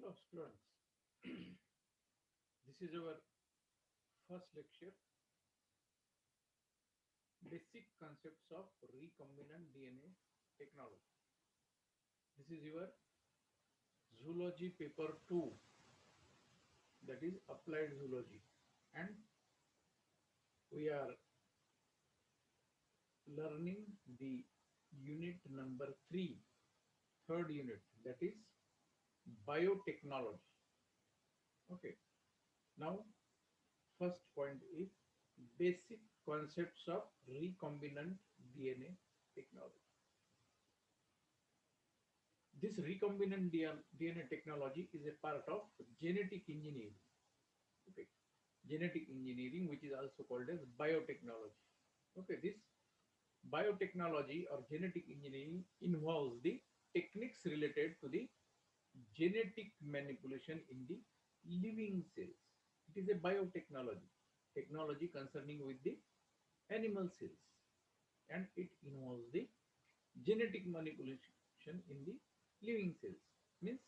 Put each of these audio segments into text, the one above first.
Hello students, this is our first lecture, basic concepts of recombinant DNA technology. This is your zoology paper 2, that is applied zoology, and we are learning the unit number 3, third unit, that is biotechnology. Okay, now first point is basic concepts of recombinant DNA technology. This recombinant DNA technology is a part of genetic engineering. Okay, genetic engineering, which is also called as biotechnology. Okay, this biotechnology or genetic engineering involves the techniques related to the genetic manipulation in the living cells. It is a biotechnology, technology concerning with the animal cells, and it involves the genetic manipulation in the living cells, means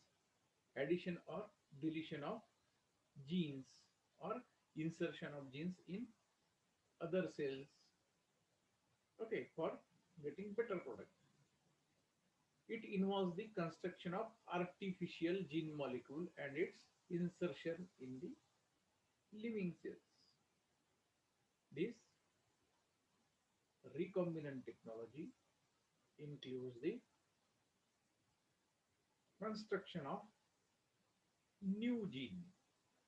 addition or deletion of genes or insertion of genes in other cells, okay, for getting better product. It involves the construction of artificial gene molecule and its insertion in the living cells. This recombinant technology includes the construction of new gene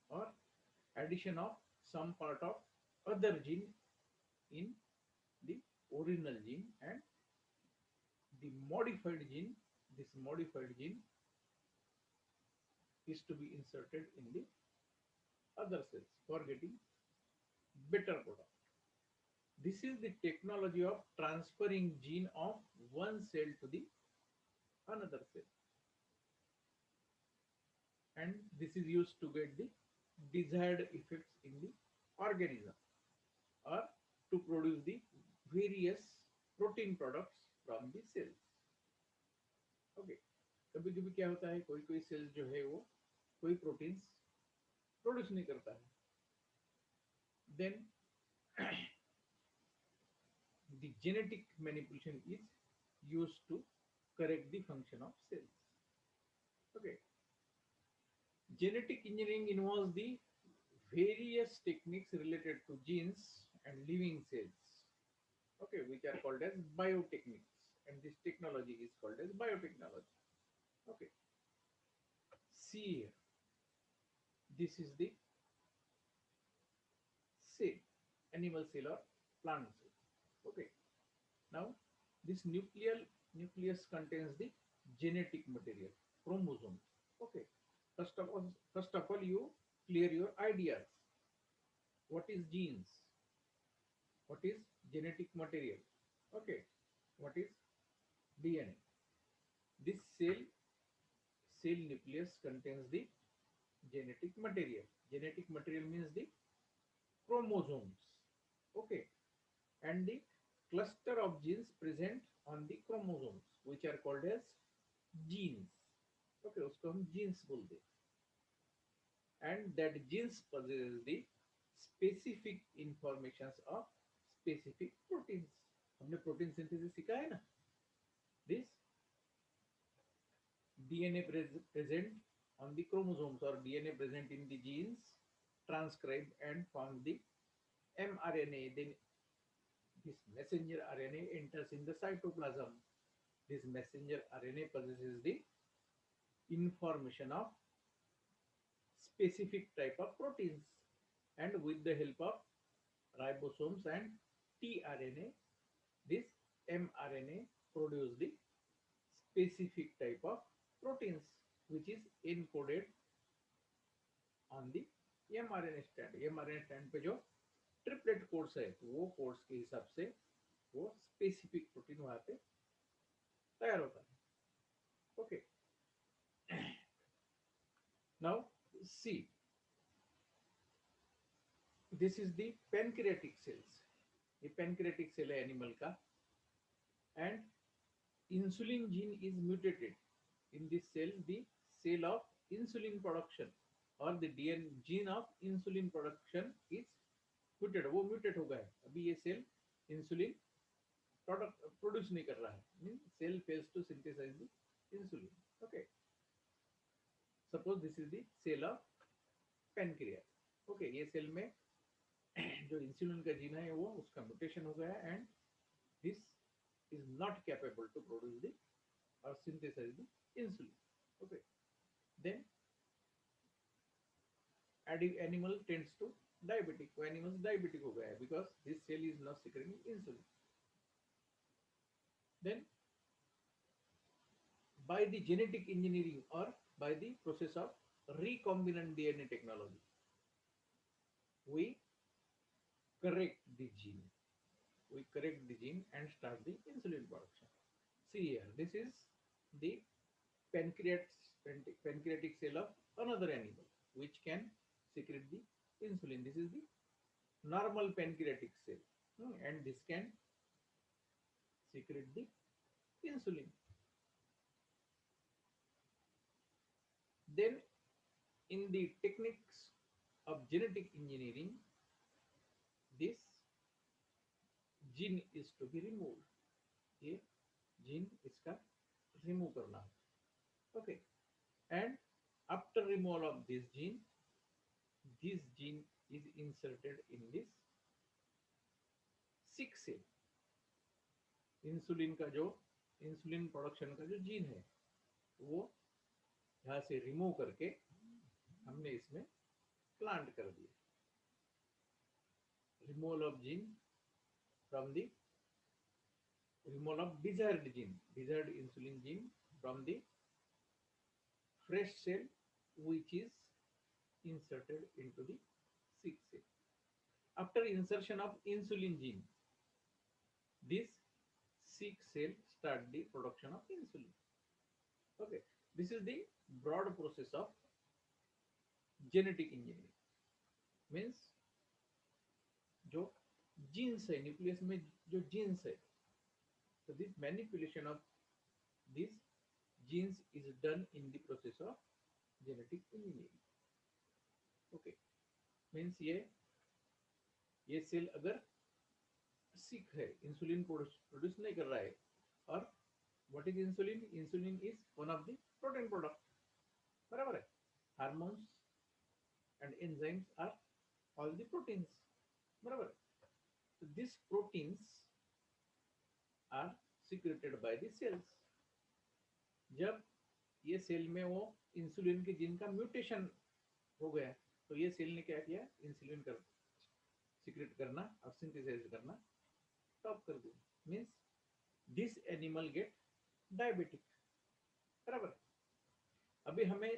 or addition of some part of other gene in the original gene, and the modified gene, this modified gene is to be inserted in the other cells for getting better product. This is the technology of transferring gene of one cell to the another cell, and this is used to get the desired effects in the organism or to produce the various protein products from the cells. Okay, कभी कभी क्या होता है, कोई कोई cell जो है वो कोई प्रोटीन्स प्रोड्यूस नहीं करता है, then the genetic manipulation is used to correct the function of cells. Okay, genetic engineering involves the various techniques related to genes and living cells, okay, which are called as biotechniques, and this technology is called as biotechnology. Okay, see here, this is the cell, animal cell or plant cell. Okay, now this nucleus contains the genetic material, chromosomes. Okay, first of all you clear your ideas. What is genes? What is genetic material? Okay, what is DNA? This cell nucleus contains the genetic material. Genetic material means the chromosomes. Okay, and the cluster of genes present on the chromosomes, which are called as genes. Okay, उसको हम genes बोलते हैं, and that genes possess the specific informations of specific proteins. हमने protein synthesis सीखा है ना. This DNA present on the chromosomes or DNA present in the genes transcribe and form the mRNA. Then this messenger RNA enters in the cytoplasm. This messenger RNA possesses the information of specific type of proteins, and with the help of ribosomes and tRNA, this mRNA produce the specific type of proteins which is encoded on the mRNA strand. mRNA strand पे जो triplet codes है, तो वो codes के हिसाब से वो specific protein वहां पे तैयार होता है. Okay, now see, this is the pancreatic cells. ये पैनक्रियाटिक सेल है एनिमल का, and insulin gene is mutated in this cell, the cell of insulin production or the DNA gene of insulin production is muted, वो mutate हो गया है, अभी ये cell insulin product produce नहीं कर रहा है, mean cell fails to synthesize the insulin. Okay, suppose this is the cell of pancreas. Okay, ये सेल में जो इंसुलिन का जीन है वो उसका म्यूटेशन हो गया है and this is not capable to produce the or synthesize the insulin. Okay, then animal tends to diabetic. वो animals diabetic हो गया है because this cell is not secreting insulin. Then by the genetic engineering or by the process of recombinant DNA technology, we correct the gene. We correct the gene and start the insulin production. See here, this is the pancreatic cell of another animal which can secrete the insulin. This is the normal pancreatic cell, and this can secrete the insulin. Then in the techniques of genetic engineering, this gene is to be removed. ये gene इसका remove करना है. Okay, and after removal of this gene is inserted in this sick cell. Insulin का जो insulin production का जो gene है वो यहाँ से रिमूव करके हमने इसमें प्लांट कर दिया. Removal of gene from the removal of desired gene, desired insulin gene from the fresh cell which is inserted into the sick cell. After insertion of insulin gene, this sick cell start the production of insulin. Okay, this is the broad process of genetic engineering. Means जो jeans है, nucleus में जो jeans है, so this manipulation of these genes is done in the process of genetic engineering. Okay, means ये cell अगर सिक है, insulin produce नहीं कर रहा है, और what is insulin? Insulin is one of the protein product, बराबर है. Hormones and enzymes are all the proteins, बराबर है. So these proteins are secreted by the cells. जब ये सेल में वो इंसुलिन के जीन का म्यूटेशन हो गया तो ये सेल ने क्या किया? इंसुलिन कर सीक्रेट करना और सिंथेसाइज करना स्टॉप कर दिया. Means this animal get diabetic, बराबर. अभी हमें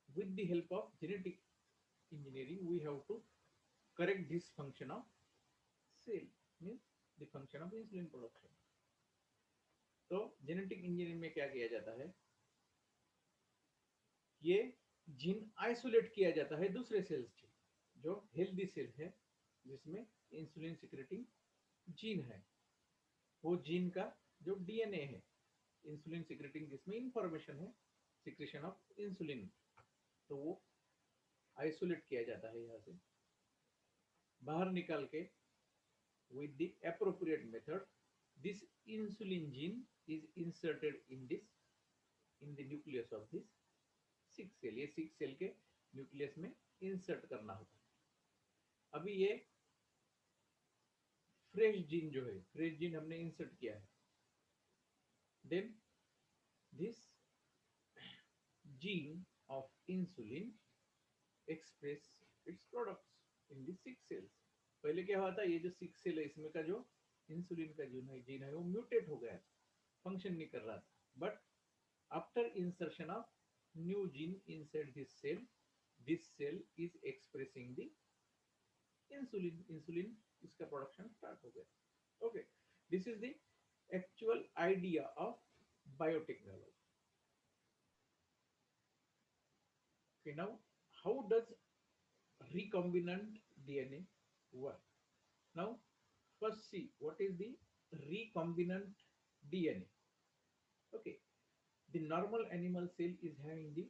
with the help of genetic engineering we have to correct this function of cell, means the function of insulin production. तो जेनेटिक इंजीनियरिंग में क्या किया जाता है? ये जीन आइसोलेट किया जाता है दूसरे सेल्स से. जो हेल्दी सेल है जिसमें इंसुलिन सिक्रेटिंग जीन है, वो जीन का जो डीएनए है इंसुलिन सिक्रेटिंग, जिसमें इंफॉर्मेशन है सिक्रेशन ऑफ इंसुलिन, तो वो आइसोलेट किया जाता है. यहाँ से बाहर निकाल के with the appropriate method this insulin gene is inserted in the nucleus of this sick cell. ये sick cell के न्यूक्लियस में इंसर्ट करना होता है. अभी ये फ्रेश जीन जो है, फ्रेश जीन हमने इंसर्ट किया है. Then this gene of insulin express its products in the sick cells. पहले क्या हुआ था? ये जो सिक सेल है इसमें का जो इंसुलिन का जीन है वो म्यूटेट हो गया, फंक्शन नहीं कर रहा था. But after insertion of new gene inside this cell is expressing the insulin इसका प्रोडक्शन स्टार्ट हो गया. Okay, this is the actual idea of biotechnology. Okay, now how does recombinant DNA work? Now first see what is the recombinant DNA. Okay, the normal animal cell is having the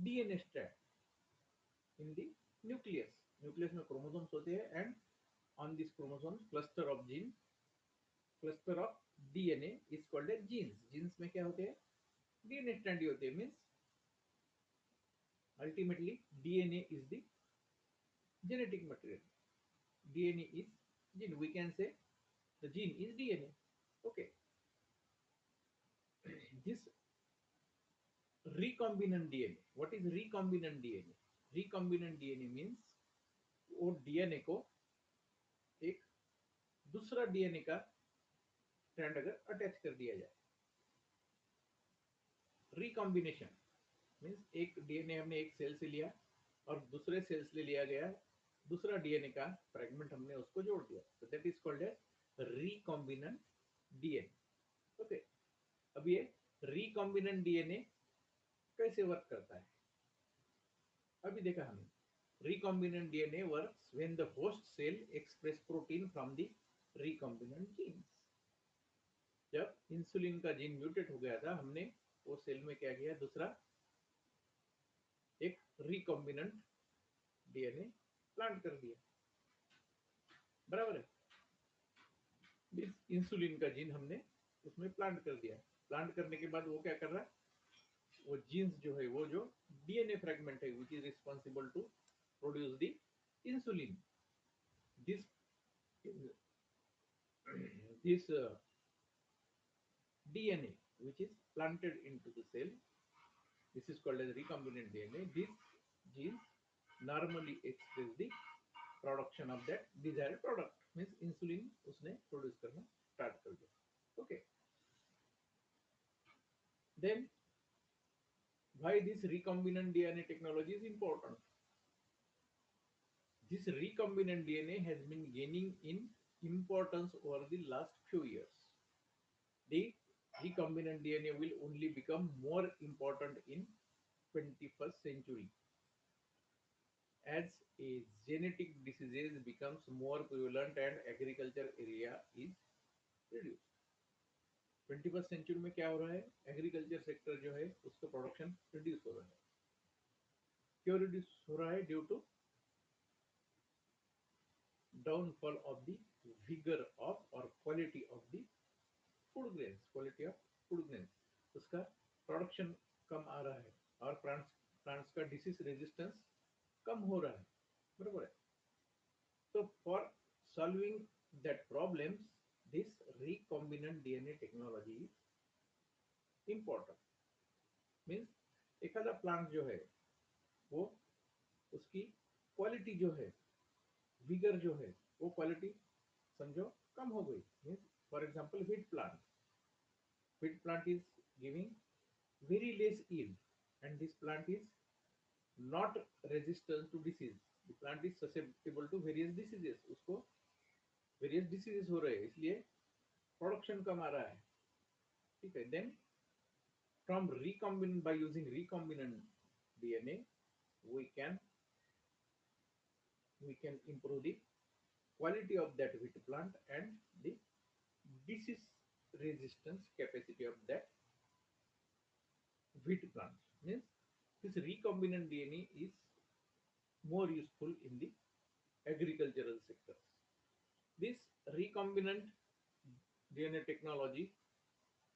DNA strand in the nucleus. Nucleus में chromosomes होते हैं and on this chromosomes cluster of gene, cluster of DNA is called as genes. Genes में क्या होते हैं? DNA strand ही होते हैं। Means ultimately DNA is the genetic material. DNA is gene. We can say the gene is DNA. Okay. This recombinant DNA. What is recombinant DNA? Recombinant DNA means वो DNA को एक दूसरा DNA का strand अगर attach कर दिया जाए, recombination means एक डीएनए हमने एक सेल से लिया और दूसरे सेल से लिया गया दूसरा डीएनए का फ्रेगमेंट हमने उसको जोड़ दिया, तो that is called as recombinant DNA. Okay. अब ये रिकॉम्बिनेंट डीएनए कैसे वर्क करता है अभी देखा हमने। Recombinant DNA works when the host cell express protein from the recombinant genes. जब इंसुलिन का जीन म्यूटेट हो गया था, हमने वो सेल में क्या किया, दूसरा एक रिकॉम्बिनेंट डीएनए प्लांट कर दिया। बराबर है। इंसुलिन का जीन हमने उसमें प्लांट कर दिया। प्लांट करने के बाद वो क्या कर रहा है, वो जीन्स जो है, वो जो डीएनए फ्रेगमेंट है which is responsible to produce the insulin, this this DNA which is planted into the cell, this is called as recombinant DNA. This genes normally express the production of that desired product, means insulin उसने produce करना start कर दिया। Okay, then why this recombinant DNA technology is important? This recombinant DNA has been gaining in importance over the last few years. The recombinant DNA will only become more important in 21st century as a genetic diseases becomes more prevalent and agriculture area is reduced। 21st century में क्या हो रहा है, agriculture sector जो है उसका production reduce हो रहा है। क्यों रिड्यूस हो रहा है? Due to downfall of the vigour of और quality of the food grains, quality of food grains उसका प्रोडक्शन कम आ रहा है और प्लांट्स प्लांट्स का डिसीज रेजिस्टेंस कम हो रहा है। बराबर है। तो for solving that problems this recombinant DNA technology is important. Means एखादा प्लांट जो है वो उसकी क्वालिटी जो है, विगर जो है, वो क्वालिटी समझो कम हो गई। Means for example wheat plant is giving very less yield and this plant is not resistant to disease। the plant is susceptible to various diseases, उसको various diseases हो रहे हैं इसलिए प्रोडक्शन कम आ रहा है। ठीक है। Then from recombinant, by using recombinant DNA we can improve the quality of that wheat plant and the disease resistance capacity of that wheat plant। Means this recombinant DNA is more useful in the agricultural sectors। This recombinant DNA technology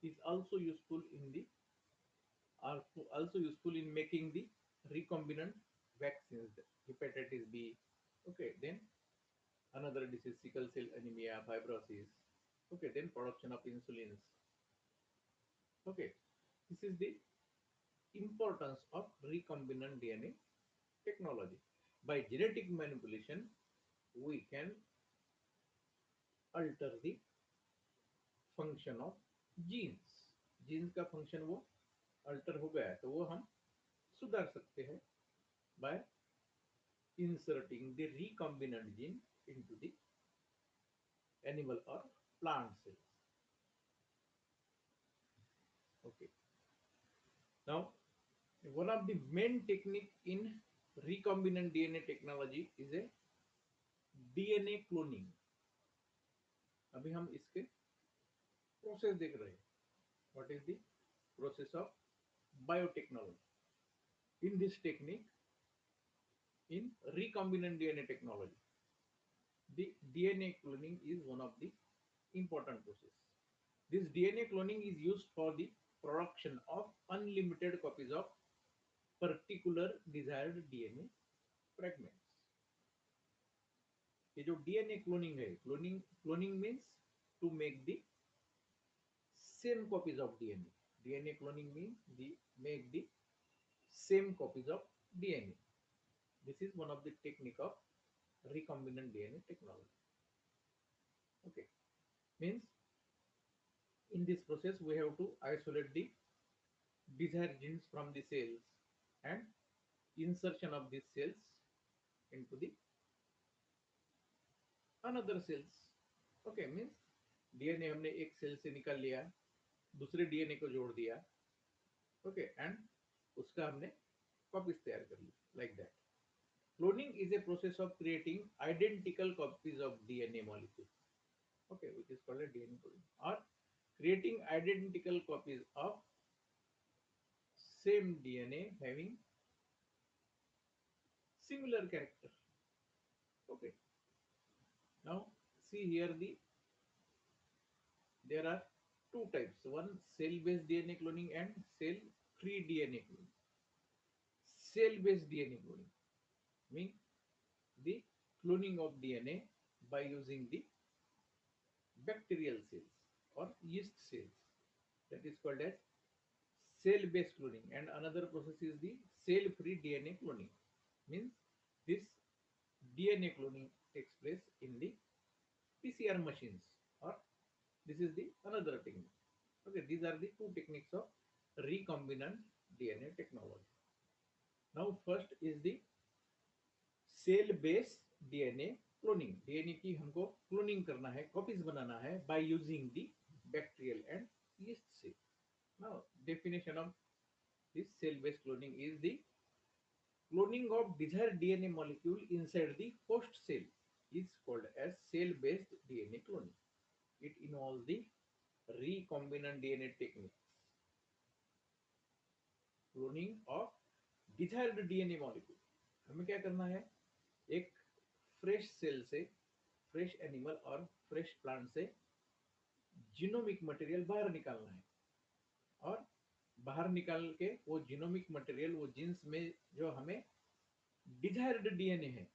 is also useful in the are also useful in making the recombinant vaccines, hepatitis B. Okay, then another disease, sickle cell anemia, fibrosis. Okay, then production of insulins. Okay, this is the importance of recombinant DNA technology. By genetic manipulation, we can alter the function of genes। Genes का function वो alter हो गया है तो वो हम सुधार सकते हैं by inserting the recombinant gene into the animal or plant cells। Okay, now one of the main technique in recombinant DNA technology is a DNA cloning। अभी हम इसके प्रोसेस देख रहे हैं। What is the process of biotechnology? In this technique, in recombinant DNA technology, the DNA cloning is one of the important process. This DNA cloning is used for the production of unlimited copies of particular desired DNA fragments. ये जो DNA cloning है, cloning means to make the same copies of DNA. DNA cloning means the make the same copies of DNA. This is one of the technique of recombinant DNA technology. Okay, means in this process we have to isolate the desired genes from the cells and insertion of these cells into the another cells. Okay, means DNA हमने एक cell से निकाल लिया, दूसरे DNA को जोड़ दिया. Okay, and उसका हमने कॉपीज तैयार कर ली, like that. Cloning is a process of creating identical copies of DNA molecule. Okay, which is called a DNA cloning, or creating identical copies of same DNA having similar character. Okay, now see here there are two types: one cell based DNA cloning and cell free DNA cloning. Cell based DNA cloning means the cloning of DNA by using the bacterial cells or yeast cells, that is called as cell based cloning. And another process is the cell free DNA cloning, means this DNA cloning takes place in the PCR machines, or this is the another technique. Okay, these are the two techniques of recombinant DNA technology. Now first is the cell based DNA cloning. DNA की हमको cloning करना है, copies बनाना है by using the bacterial and yeast cell. Now definition of this cell based cloning is the cloning of desired DNA molecule inside the host cell is called as cell based DNA cloning. It involves the recombinant DNA techniques. Cloning of desired DNA molecule. हमें क्या करना है, एक fresh cell से, fresh animal और fresh plant से genomic material बाहर निकालना है, और बाहर निकाल के वो जीनोमिक मटेरियल, वो जीन्स में जो हमें डिजायर्ड डीएनए है,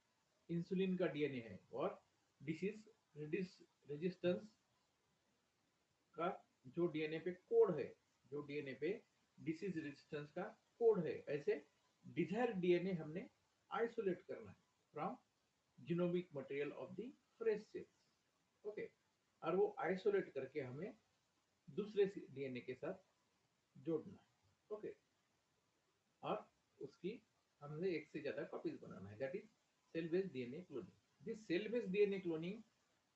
इंसुलिन का डीएनए है और डिसीज रेजिस्टेंस का जो डीएनए पे कोड है, जो डीएनए पे डिसीज रेजिस्टेंस का कोड है, ऐसे डिजायर्ड डीएनए हमने आइसोलेट करना है from genomic material of the fresh cells. Okay, और वो आइसोलेट करके हमें दूसरे डीएनए के साथ जोड़ना है. ओके, और उसकी हमने एक से ज्यादा कॉपीज बनाना है, that is cell based DNA cloning. This cell based DNA cloning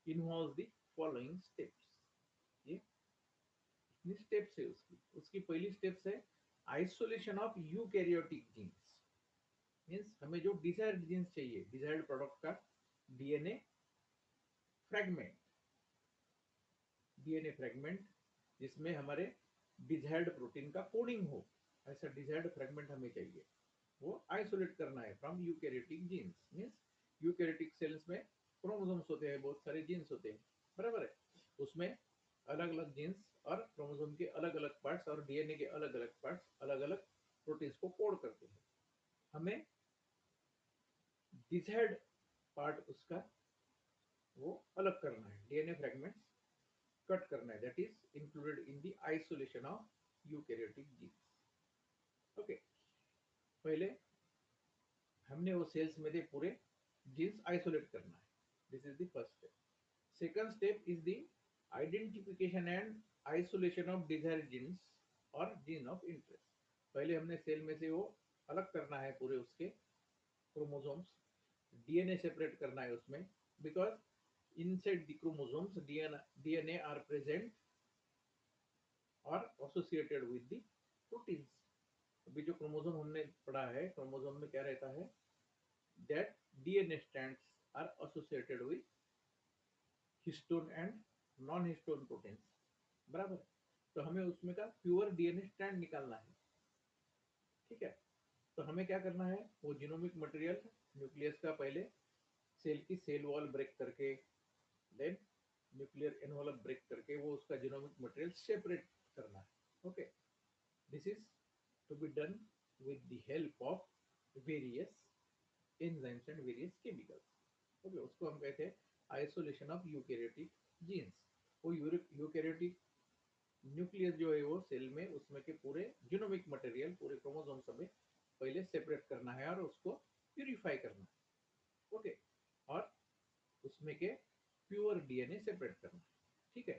involves the following steps. ये कितनी स्टेप्स है उसकी? उसकी पहली स्टेप्स है isolation of eukaryotic genes. Means हमें जो डिजायर्ड जीन्स चाहिए, डिजायर्ड प्रोडक्ट का डीएनए फ्रैगमेंट, डीएनए फ्रैगमेंट जिसमें हमारे डिजायर्ड प्रोटीन का कोडिंग हो, ऐसा डिजायर्ड फ्रैगमेंट हमें चाहिए. वो आइसोलेट करना है from eukaryotic genes. Means eukaryotic cells में क्रोमोसोम्स होते हैं, बहुत सारे जीन्स होते हैं, बराबर है. उसमें अलग अलग जीन्स और क्रोमोसोम के अलग अलग पार्ट्स और डीएनए के अलग अलग पार्ट्स अलग अलग प्रोटीन्स को कोड करते हैं. हमें डिजायर्ड पार्ट उसका वो अलग करना है, डीएनए फ्रैगमेंट्स कट करना है, that is included in the isolation of eukaryotic genes. Okay, पहले हमने वो सेल्स में दे पूरे जीन्स आइसोलेट करना है. This is the first step. Second step is the identification and isolation of desired genes और जीन ऑफ इंटरेस्ट. पहले हमने सेल में से वो अलग करना है पूरे उसके क्रोमोसोम्स, डीएनए सेपरेट करना है उसमें, because inside the chromosomes DNA are present or associated with the proteins. अभी जो क्रोमोसोम हमने पढ़ा है, क्रोमोसोम में क्या रहता है, that DNA strands are associated with histone and non histone proteins, बराबर. तो हमें उसमें का प्योर डीएनए स्ट्रैंड निकालना है, ठीक है. तो हमें क्या करना है, वो जीनोमिक मटेरियल न्यूक्लियस का पहले सेल की सेल वॉल ब्रेक करके, देन न्यूक्लियर एनवलप ब्रेक करके वो उसका जीनोमिक मटेरियल सेपरेट करना है। Okay, this is to be done with the help of various enzymes and various chemicals. Okay, उसको हम कहते हैं आइसोलेशन ऑफ यूकैरियोटिक जीन्स। वो यूकैरियोटिक न्यूक्लियस जो है वो सेल में उसमें के पूरे जीनोमिक मटेरियल पूरे क्रोमोसोम हमें पहले सेपरेट करना है और उसको प्यूरिफाई करना है। ओके, और उसमें के प्योर डीएनए सेपरेट करना है। ठीक है,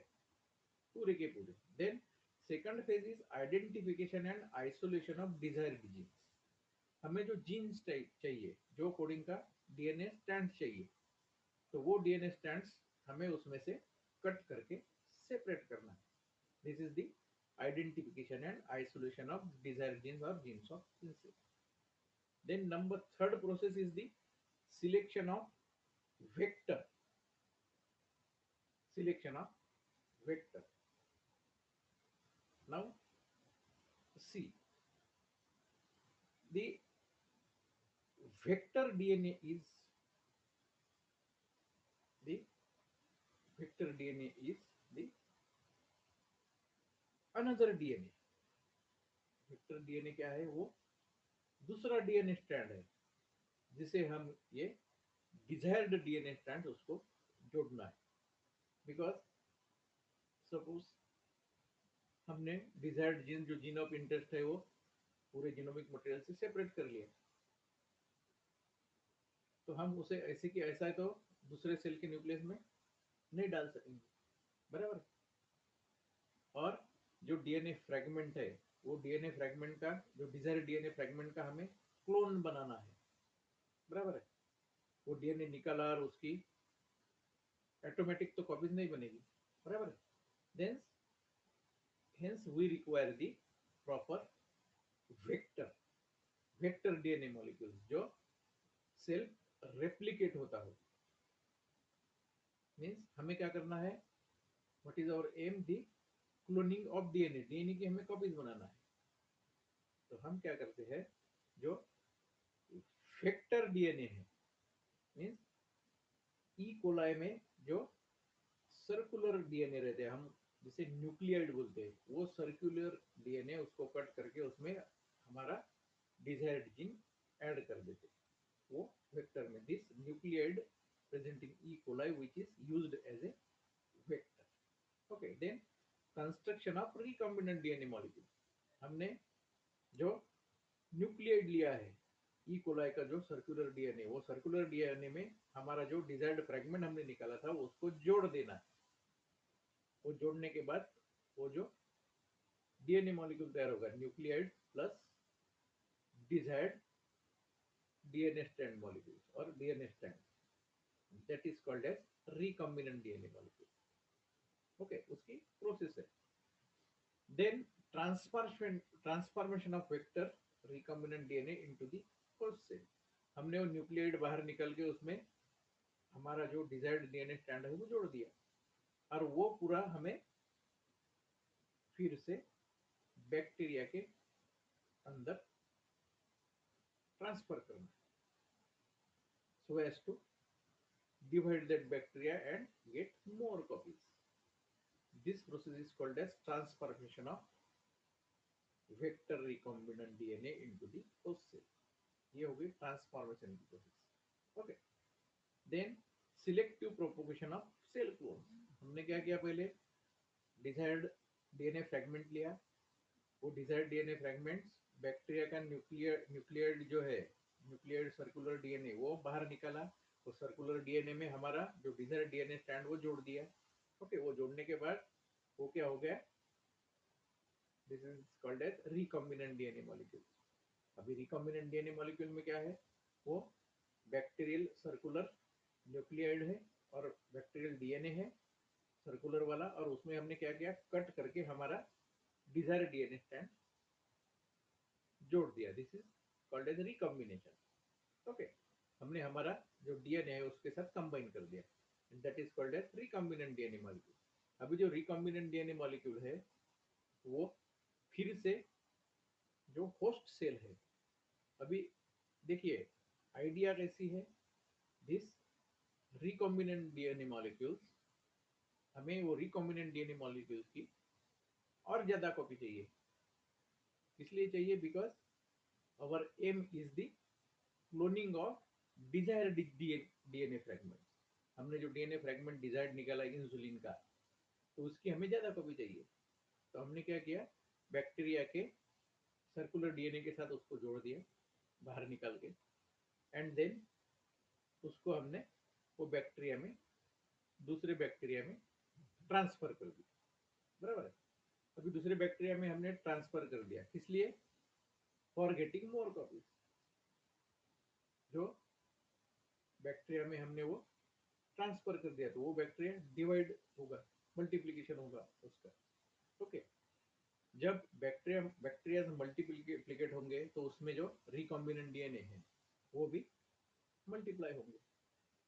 पूरे के पूरे। Then second phase is identification and isolation of desired genes. हमें जो जीन्स चाहिए, जो कोडिंग का डीएनए स्टैंड चाहिए, तो वो डीएनए स्टैंड्स हमें उसमें से कट करके सेपरेट करना है। This is the identification and isolation of desired genes or genes of insect. Then number third process is the selection of vector. Selection of vector. Now see, the vector DNA is the vector DNA is the another DNA. Vector DNA क्या है, वो दूसरा DNA strand है जिसे हम ये desired DNA strand उसको जोड़ना है। बिकॉज सपोज हमने डिजायर्ड जीन जो जीन ऑफ इंटरेस्ट है वो पूरे जीनोमिक मटेरियल से सेपरेट कर लिया, तो हम उसे ऐसे कि ऐसा है तो दूसरे सेल के न्यूक्लियस में नहीं डाल सकेंगे, बराबर। और जो डीएनए फ्रेगमेंट है, वो डीएनए फ्रेगमेंट का जो डिजायर्ड डीएनए फ्रेगमेंट का हमें क्लोन बनाना है, बराबर है। वो डीएनए निकाला और उसकी ऑटोमेटिक तो कॉपीज नहीं बनेगी, बराबर है। Then hence we require the proper vector, vector DNA molecules जो सेल्फ रेप्लिकेट होता हो। मीन्स हमें क्या करना है, what is our aim, the cloning of DNA, DNA की हमें कॉपीज बनाना है। तो हम क्या करते हैं, जो वेक्टर डीएनए है, मीन्स ई कोलाई में जो सर्कुलर डीएनए रहते हैं, हम जिसे न्यूक्लियाइड बोलते हैं, वो सर्कुलर डीएनए उसको कट करके उसमें हमारा डिजायर्ड जीन ऐड कर देते हैं वो वेक्टर में। This nucleoid present in E coli which is used as a vector. Okay, then construction of recombinant DNA molecule. हमने जो न्यूक्लियाइड लिया है ई कोलाई का जो सर्कुलर डीएनए, वो सर्कुलर डीएनए में हमारा जो डिजायर्ड फ्रेगमेंट हमने निकाला था उसको जोड़ देना है। वो जोड़ने के बाद वो जो डीएनए मॉलिक्यूल तैयार होगा, nucleotide plus desired DNA strand molecule और DNA strand, that is called as recombinant DNA molecule. Okay, उसकी प्रोसेस है। Then transformation of vector recombinant DNA into the host cell. हमने वो न्यूक्लियाइड बाहर निकल के उसमें हमारा जो डिजायर्ड डीएनए स्ट्रैंड है वो जोड़ दिया, और वो पूरा हमें फिर से बैक्टीरिया के अंदर ट्रांसफर करना, so as to divide that bacteria and get more copies. This process is called as transformation of vector recombinant DNA into the host cell. ये होगी ट्रांसफॉर्मेशन की process. Okay, then selective propagation of cell clones. हमने क्या किया, पहले desired DNA fragment लिया, वो desired DNA fragments bacteria का न्यूक्लियड जो है, न्यूक्लियड सर्कुलर डीएनए वो बाहर निकाला, तो सर्कुलर डीएनए में हमारा जो डिजायर्ड डीएनए स्ट्रैंड वो जोड़ दिया। ओके, वो जोड़ने के बाद वो क्या हो गया, this is called as recombinant DNA molecule. अभी रिकॉम्बिनेंट डीएनए मॉलिक्यूल में क्या है, वो बैक्टीरियल सर्कुलर न्यूक्लियाइड है और बैक्टीरियल डीएनए है सर्कुलर वाला, और उसमें हमने क्या किया, कट करके हमारा डिजायर्ड डीएनए स्ट्रैंड जोड़ दिया। This is called as recombination. Okay, हमने हमारा जो डीएनए है उसके साथ कंबाइन कर दिया, that is called as recombinant DNA molecule. अभी जो रिकॉम्बिनेंट डीएनए मॉलिक्यूल है वो फिर से जो होस्ट सेल है अभी देखिए आइडिया कैसी है, दिस रिकॉम्बिनेंट डीएनए मॉलिक्यूल्स, हमें वो रिकॉम्बिनेंट डीएनए मॉलिक्यूल्स की और ज्यादा कॉपी चाहिए। इसलिए चाहिए because our aim is the cloning of desired DNA fragment. हमने जो डीएनए फ्रेगमेंट डिजायर्ड निकाला इंसुलिन का, तो उसकी हमें ज्यादा कॉपी चाहिए। तो हमने क्या किया, बैक्टीरिया के सर्कुलर डीएनए के साथ उसको जोड़ दिया बाहर निकाल के, एंड देन उसको हमने वो बैक्टीरिया में, दूसरे बैक्टीरिया में ट्रांसफर कर दिया। बराबर है। अभी दूसरे बैक्टीरिया में हमने ट्रांसफर कर दिया, किस लिए, फॉर गेटिंग मोर कॉपीज। जो बैक्टीरिया में हमने वो ट्रांसफर कर दिया तो वो बैक्टीरिया डिवाइड होगा, मल्टीप्लीकेशन होगा उसका। ओके। जब बैक्टीरिया बैक्टीरिया मल्टीप्लीकेट होंगे तो उसमें जो रिकॉम्बिनेंट डीएनए है वो भी मल्टीप्लाई होंगे।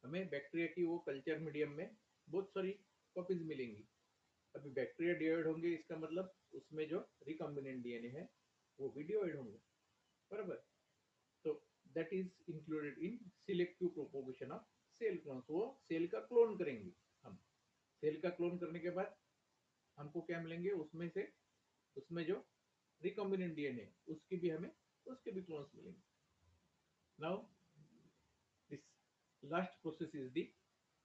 हमें बैक्टीरिया की वो कल्चर मीडियम में बहुत सारी कॉपीज मिलेंगी। अभी बैक्टीरिया डिवाइड होंगे, इसका मतलब उसमें जो रिकॉम्बिनेंट डीएनए है वो भी डिवाइड होंगे। बराबर। तो that is included in selective propagation of cell clones. वो सेल का क्लोन करेंगे हम। सेल का क्लोन करने के बाद हमको क्या मिलेंगे उसमें से, उसमें जो रिकॉम्बिनेंट डीएनए उसकी भी हमें, उसके भी क्लोन्स मिलेंगे। Now this last process is the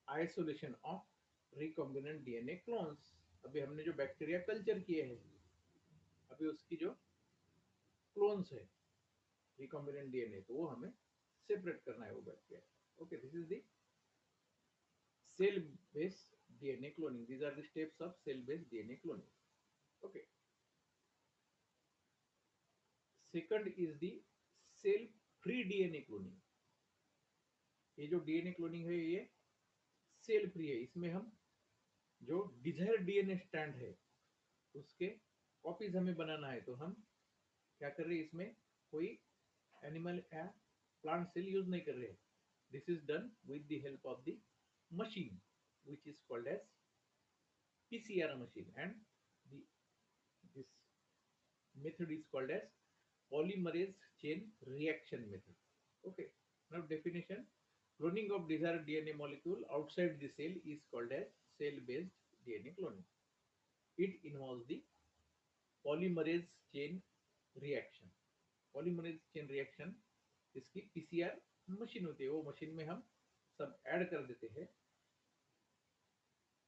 isolation of recombinant DNA clones. अभी हमने जो बैक्टीरिया कल्चर किए हैं, अभी उसकी जो क्लोन्स है रिकॉम्बिनेंट डीएनए, तो वो हमें सेपरेट करना है वो bacteria. Okay, this is the cell based DNA cloning. These are the steps of cell based DNA cloning. Okay. Second is the cell free DNA cloning. ये जो डीएनए क्लोनिंग है ये सेल फ्री है। इसमें हम जो डिजायर डीएनए स्टैंड है उसके कॉपीज हमें बनाना है, तो हम क्या कर रहे हैं, इसमें कोई एनिमल या प्लांट सेल यूज नहीं कर रहे हैं। This is done with the help of the machine which is called as PCR machine, and the this method is called as polymerase chain reaction method. Okay. Now definition: cloning of desired DNA molecule outside the cell is called as cell-based DNA cloning. It involves the polymerase chain reaction. Polymerase chain reaction इसकी PCR machine होती है। वो machine में हम सब add कर देते हैं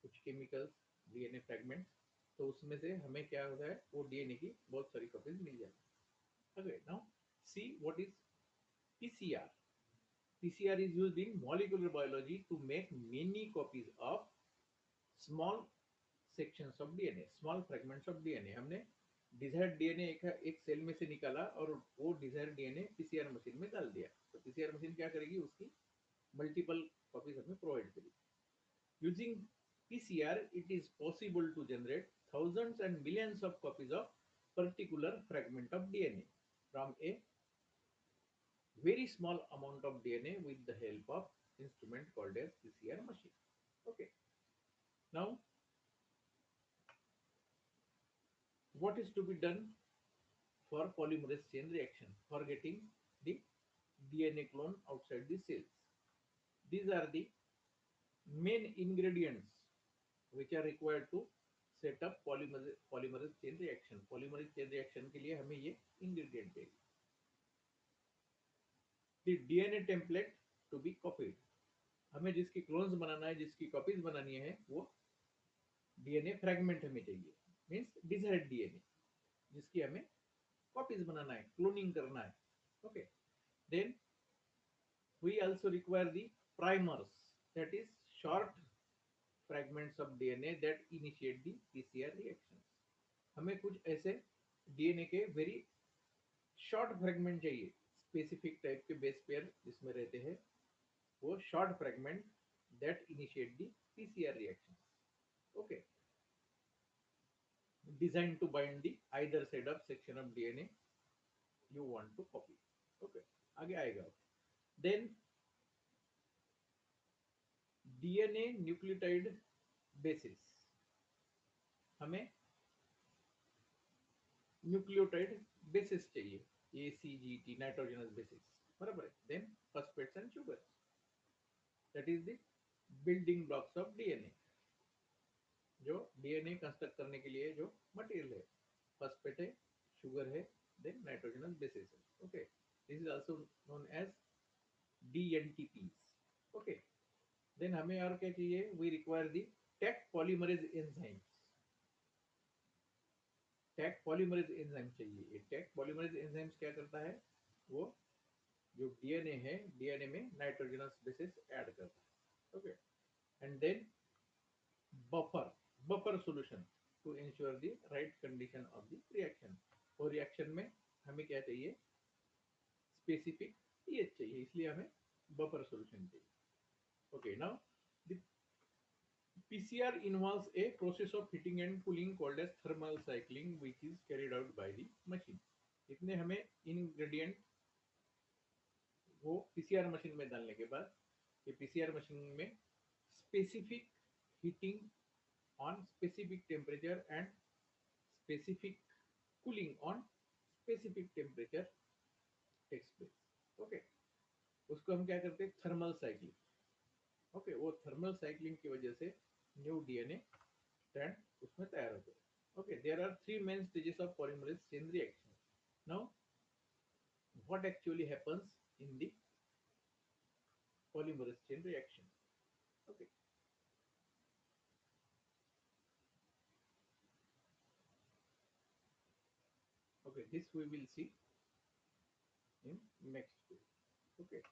कुछ केमिकल्स, डीएनए फ्रेगमेंट्स, तो उसमें से हमें क्या होता है, वो डीएनए की बहुत सारी कॉपीज मिल जाती है। Okay, now see what is PCR. PCR is used in molecular biology to make many copies of small sections of DNA, small fragments of DNA. हमने डिजायर्ड डीएनए एक सेल में से निकाला और वो डिजायर्ड डीएनए पीसीआर मशीन में डाल दिया, तो पीसीआर मशीन क्या करेगी, उसकी मल्टीपल कॉपीज हमें प्रोवाइड करेगी। Using PCR, it is possible to generate thousands and millions of copies of particular fragment of DNA from a very small amount of DNA with the help of instrument called as PCR machine. Okay. Now, what is to be done for polymerase chain reaction for getting the DNA clone outside the cells? These are the main ingredients which are required to set up polymerase chain reaction. Polymerase chain reaction के लिए हमें ये ingredient चाहिए. The DNA template to be copied. हमें जिसकी clones बनाना है, जिसकी copies बनानी है, वो डीएनए फ्रेगमेंट हमें चाहिए, मीन्स डिजायर्ड डीएनए जिसकी हमें कॉपीज बनाना है, क्लोनिंग करना है. Okay. Then we also require the primers, that is short fragments of DNA that initiate the PCR reactions. हमें कुछ ऐसे डीएनए के वेरी शॉर्ट फ्रेगमेंट चाहिए, स्पेसिफिक टाइप के बेस पेयर जिसमें रहते हैं, वो short fragment that initiate the PCR reaction. Okay. Design to bind the either side of section of DNA you want to copy. Okay, आगे आएगा. Then DNA nucleotide bases, हमें nucleotide bases चाहिए. ACGT, nitrogenous bases, बराबर है. Then phosphates and sugars. That is the building blocks of DNA. जो DNA construct करने के लिए जो मटेरियल है, फॉस्फेट है, शुगर है, देन नाइट्रोजनस बेसिस है. Okay, this is also known as DNTPs. Okay, then हमें और क्या चाहिए? We require the Taq polymerase enzymes. Taq polymerase enzyme चाहिए. ये टैक पॉलीमरेज एंजाइम्स क्या करता है? वो जो डीएनए है, डीएनए में नाइट्रोजनस बेसिस ऐड करता है. Okay, and then buffer buffer solution to ensure the right condition of the reaction. और रिएक्शन में हमें क्या चाहिए? स्पेसिफिक पीएच चाहिए, इसलिए हमें बफर सॉल्यूशन चाहिए. Okay, now the PCR involves a process of heating and cooling called as thermal cycling, which is carried out by the machine. इतने हमें ingredient वो PCR मशीन में डालने के बाद ये PCR मशीन में specific heating on specific temperature and specific cooling on specific temperature takes place. Okay, उसको हम क्या करते हैं? Thermal cycling. ओके, वो थर्मल साइक्लिंग की वजह से न्यू डीएनए स्ट्रैंड उसमें तैयार होते हैं. Okay, there are three main stages of polymerase chain reaction. Now, what actually happens in the polymerase chain reaction? Okay, okay, this we will see in next page. Okay.